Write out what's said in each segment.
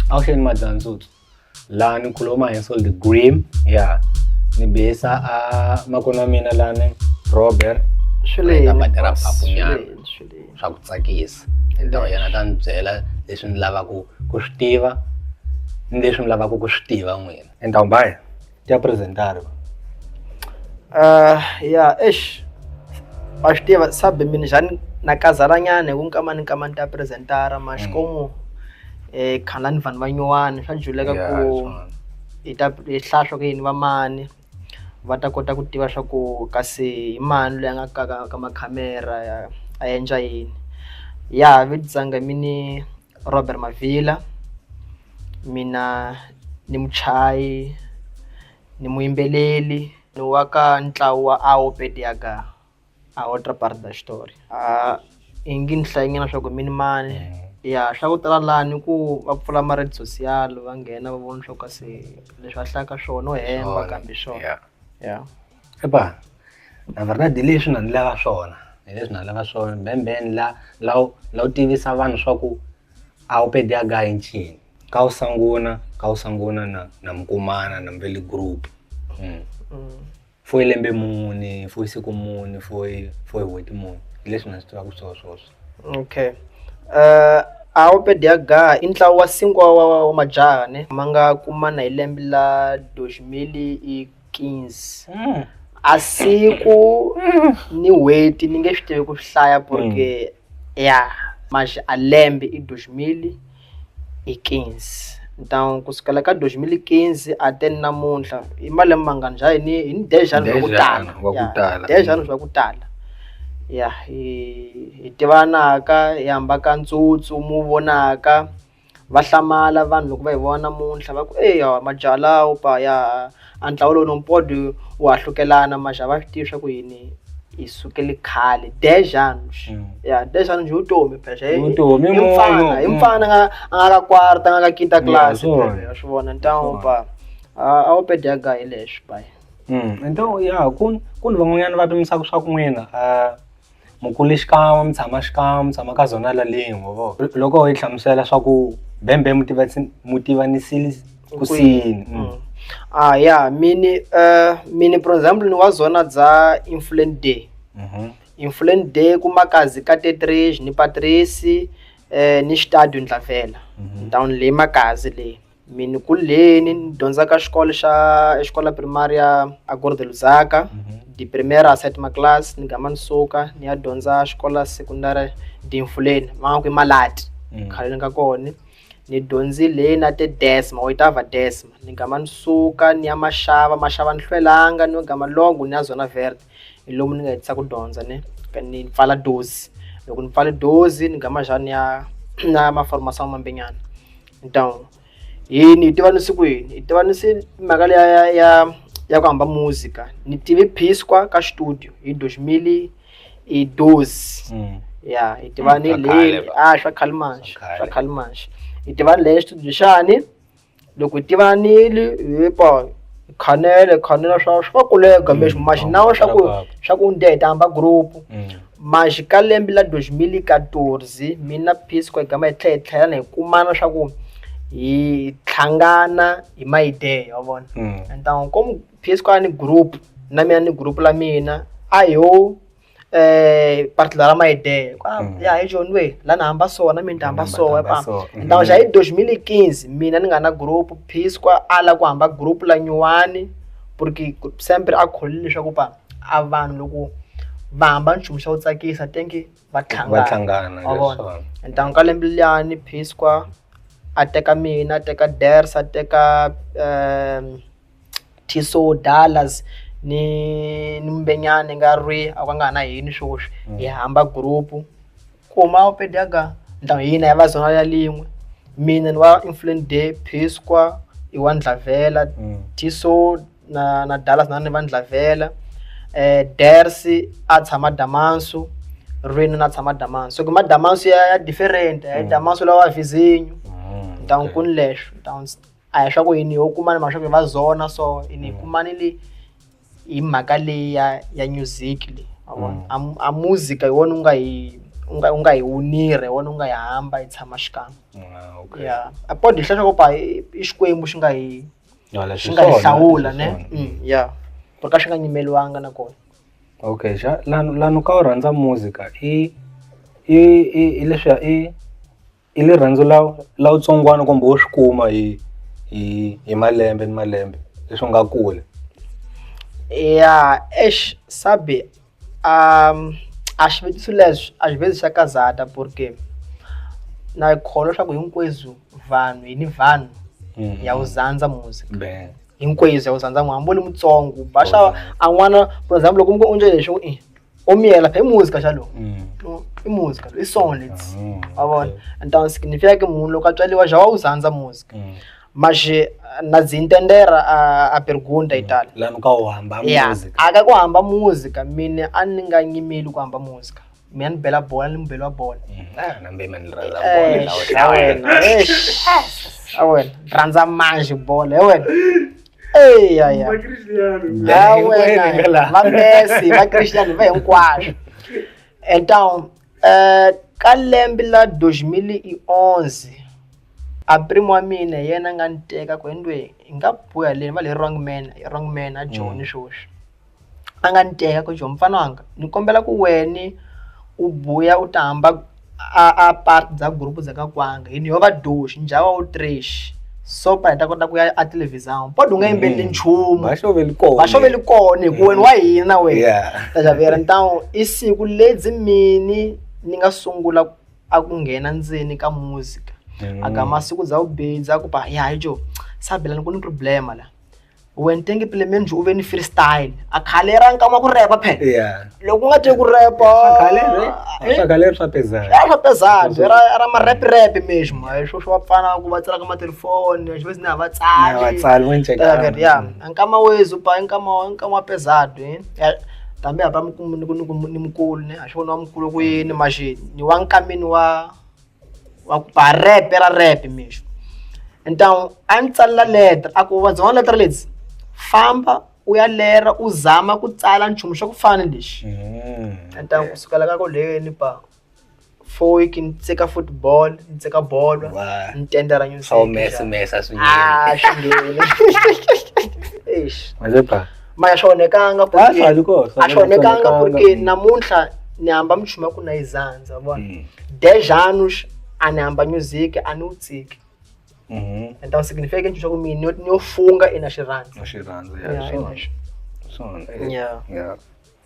Auction Madanzut. Lani kuloma yenso the Grim, yeah. Ni besa makonamina lani Robert. Shule. Tabatera papunyana. Swa ku tsakisa. Ndo yana ta nbyela leswi ni lavaka ku swi tiva ni leswi ni lavaka ku swi tiva n'wina. Endawumbaya ti presentare. Yeah, a swi tiva sabe mina jani nakazalanyana ku nkama ta presentara mashikomo khalani vanhu vanyuwana swa juleka ku ita ihlahlo ke ni va mani va ta kota ku tiva swa ku kasi imani leyi nga ka makhamera a endla yini ya vitsanga mini Robert Mavila mina ni muchayi ni muyimbeleli ni waka ntlawa Aopediaga a outra parte da história ingini hlayingena swa ku mini mani ya swa ku tala lani ku va pfula maredi social va nghena va vona swo kasi leswi va hlayaka swona no hemba kambe swona ya epa na verdade leswi na ni lava swona leswi na lava swona bembeni la u tivisa vanhu swa ku Aopediaga hi ncini ka u sanguna na Mkumana na Mveli group foi lembe muni foi siku muni foi weti muni leswi na swi tivaka swona okay Aopediaga i ntlawa wa singwa wa majaha ne manga kumana hi lembe la 2015 a siku ni weti ni nge swi tivi ku hlaya porque ya mas a lembe i 2015 então kusukela ka 2015 até namuntlha i malembe mangani njhani ni 10 anos wa kutala 10 anos wa kutala ya hi tivanaka hi hamba ka ntsutsu mu vonaka va hlamala vanhu loko va hi vona namuntlha va ku majaha lawo pa ya antlawa lowu nompodi wa hlukelana majaha va swi tivi swa ku yini hi sukele khale 10 anos ya 10 anos utomi phela i mfana a nga ka kwarta nga ka quinta classe ya swi vona então pa Aopediaga hi leswi pa então ya kun van'wanyana va pimisaka swa ku n'wina mukulu xikan'we mi tshama ka zona la lin'we vo loko hi hlamusela swa ku bembe mutivanisile kusini ya mini for example ni wa zona za Influent Day Influent Day ku makazi ka 33 ni Patrice ni Stadio Ndlavela down le makazi le mini ku leni ni dyondza ka xikola primaria a Goro de Luzaka di primeira a 7ª classe ni gama ni suka ni ya dyondza xikola secondary di Infuleni manga ku Malati khale ni ka kona ni dyondzile na te Desma wa itava Desma ni gama ni suka ni ya mashava ni hlwelanga ni gama longo ni ya zona verde hi lomu ni nga hetisa ku dyondza ni pfala dozi loko ni pfale dozi ni gama jani na maformação mambenyana então ni tivanisi kwini hi tivanisi mhaka leya ya ku hamba música ni tive Pisqua ka studio hi 2012 ya hi tivani le swa khalmanshi hi tivani le studio xani loko hi tivanile hi pa khanela swa kulega mesmo mas não swa ku ndzi ta hamba group mas ka lembe la 2014 mina Pisqua hi gama hi tlhela hi kumana swa ku hi tlhangana hi maidea ya vona então como Pisqua ni group na mina ni group la mina ayo particular maidea ya hi John we la na hamba so na mina hamba so então já em 2015 mina ni nga na group Pisqua ala ku hamba group la nyuwani porque sempre a kholile swa ku pa a vanhu loko va hamba nchumu xa u tsakisa tenke va tlhangana então ka lembe liyani Pisqua a teka mina a teka Ders a teka Tiso Dallas ni Mbenyane nga rwi a nga na yini swoswi hi hamba group kuma Aopediaga então hina ya va zona ya lin'we mina ni wa Influent Day Pisqua i wa Ndlavela Tiso na Dallas na ni va Ndlavela Ders a tshama Damansu rwini na tshama Damansu kuma Damansu ya different Damansu la wa Vizinho então kun leswo então a swa ku yini ho kumana mashaku va zona so ini kumanile hi mhaka leyi ya music leyi a música hi wona u nga hi u nga hi wunire wona u nga hi hamba hi tshama xikan'we Okay. ya a pode hlahla ku pa i xikwembu xi nga hi hlawula ne ya porque xi nga nyimeliwanga na kona. Okay, lano ka u rhandza muzika i leswiya i le rhandzu la u tsongwana kumbe wo swi kuma hi malembe ni malembe leswi nga kule? Ya sabe a xivetiso leswi a xi vezi xa kazata porque na kholwa swa ku hinkwerhu vanhu hi ni vanhu ya wu zandza muzika hinkwerhu ya wu zandza hambole mutsongo basha an'wana for example loko u nje lexi o miyela phe muzika xa lo i muzika i song lets wa vona então significa que munhu loko a tswaliwa já wa wu zandza muzika mas na dzintendera a pergunta e tal lano ka u hamba muzika aka ku hamba muzika mina a ni nga nyimeli ku hamba muzika mina ni bela bola ni mbelwa bola nambe mani rhandza bola wena rhandza manje bola wena ya wena va Messi va Cristiano va hinkwaswo então ka lembe la 2011 a primo wa mina yena nga ni teka ku endwe hi nga boya leni va le wrong man a John Shoshi a nga ni teka ku John mfana wanga ni kombela ku weni u buya u ta hamba a part za group za ka kwanga yini yo va doshi njhawa u trash so pa ta kota ku ya a television pod u nga yimbeli nchumu va xoveli kona hi ku wena wa hina wena ta javera então isiku ledzi mini ni nga sungula a ku nghena ndzeni ka muzika aga masiku za ubedza ku pa ya hijo sabela ni ku ni problema la when tenge plement u ve ni freestyle a khale ra nkama ku repa phe loko nga te ku repa khale swa pesado swa pesado era ma rap mesmo swo swa pfana ku va tsala ka ma telefoni xivese ni hava tsali wencheka ya nkama wezu pa nkama pesado tambe hapa ni mkulu ne a xi vona mkulu ku yini mashi ni wa nkamini wa ku pa rap mesmo então a ni tsala letter a ku va dzona letter leti famba u ya lera u zama ku tsala nchumu xa ku fana lexi então kusukela ka ko leni pa 4 week ni tseka football ni tseka bolo ni tendera nyusi mesa swingene mazepa maya xonekanga porque namuntlha ni hamba mchumu ku na izandza vona 10 anos a ni hamba music a ni u tsiki então significa que a gente joga ni o funga e na xirandza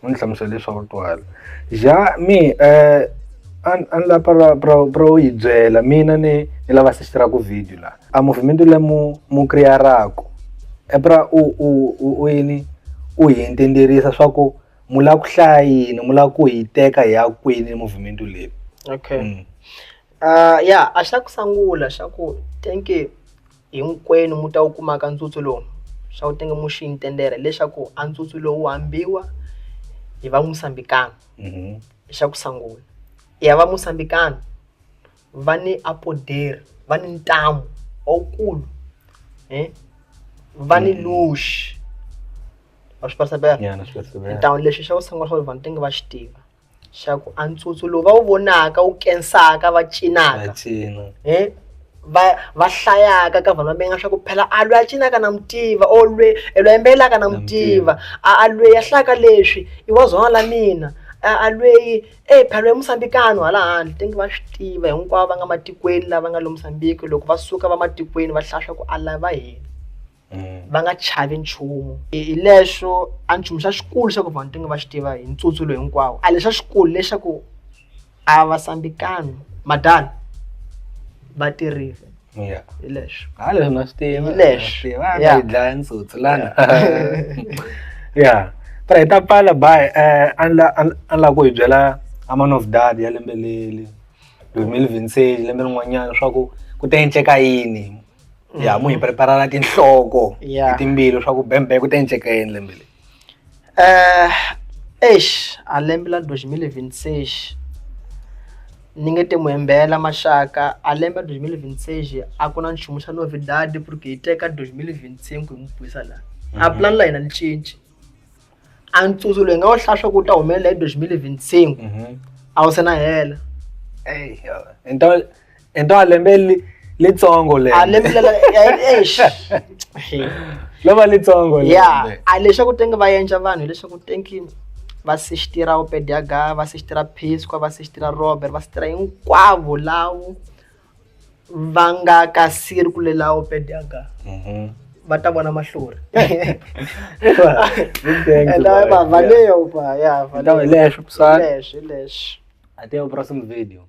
ni hlamusele swa ku twala ja mi an la para u yi byela mina ni lava sisitira ku video la a movimento le mu crearako para u yini u hi entenderisa swa ku mu la ku hlaya yini mu la ku hi teka hi ya kwini movimento leyi okay ya a xa ku sangula xa ku tenke hinkwenu mu ta wu kumaka ntsutsu lowu xa ku tenge mu xi entendera leswaku a ntsutsu lowu hambiwa hi va Mosambikana xa ku sangula ya va Mosambikana va ni apoderi va ni ntamu awukulu va ni luxi wa swi percebera então leswi xa ku sangula swa vanhu tenge va xi tiva xa ku a ntsutsu lowu va wu vonaka wu kensaka va cinaka va hlayaka ka vanhu va benga swa ku phela a lwe a cinaka na mutiva o lwe yimbelelaka na mutiva a lwe ya hlaka leswi i wa zona la mina a lweyi phela ya Mosambikano hala handle tenge va swi tiva hinkwavo va nga matikweni lava nga lo Mosambiki loko va suka va matikweni va hlaya ku a lava hina va nga chavi nchumu hi leswo a nchumu xa xikulu xa ku vanhu tenge va xi tiva hi ntsutsu lowu hinkwawo a lexa xikulu lexaku a Vasambikano madala va tirhile hi leswo leswi na swi tiva leswi dlaya ntsutsu lana ya para hi ta pfala bye an la ku hi byela a man of dad ya lembe leli 2026 lembe rin'wanyana swa ku ta endleka yini ya mu hi preparala tinhloko hi timbilo swa ku bembe ku ta endleka yini lembe leli a lembe la 2026 ni nge te muhembela maxaka a lembe 2026 a ku na nchumu xa novidade porque hi teka 2025 hi mu pwisa laha a plan la hina ni cinci a ntsutsu loyi nga wu hlaya swa ku u ta humelela hi 2025 a wu se na hela Então a lembe litsongo le. A lembe Lova litsongo le. Yeah, a leswaku tengi va endla vanhu leswaku tengi va assistira o PDH, va assistira Pisco, va assistira Robert, va assistira hinkwavo lavo va nga ka circle lawo PDH. Va ta vona mahlori. Valeyo pa, yeah, Então, leswo, pessoal. Leswi. Até o próximo vídeo.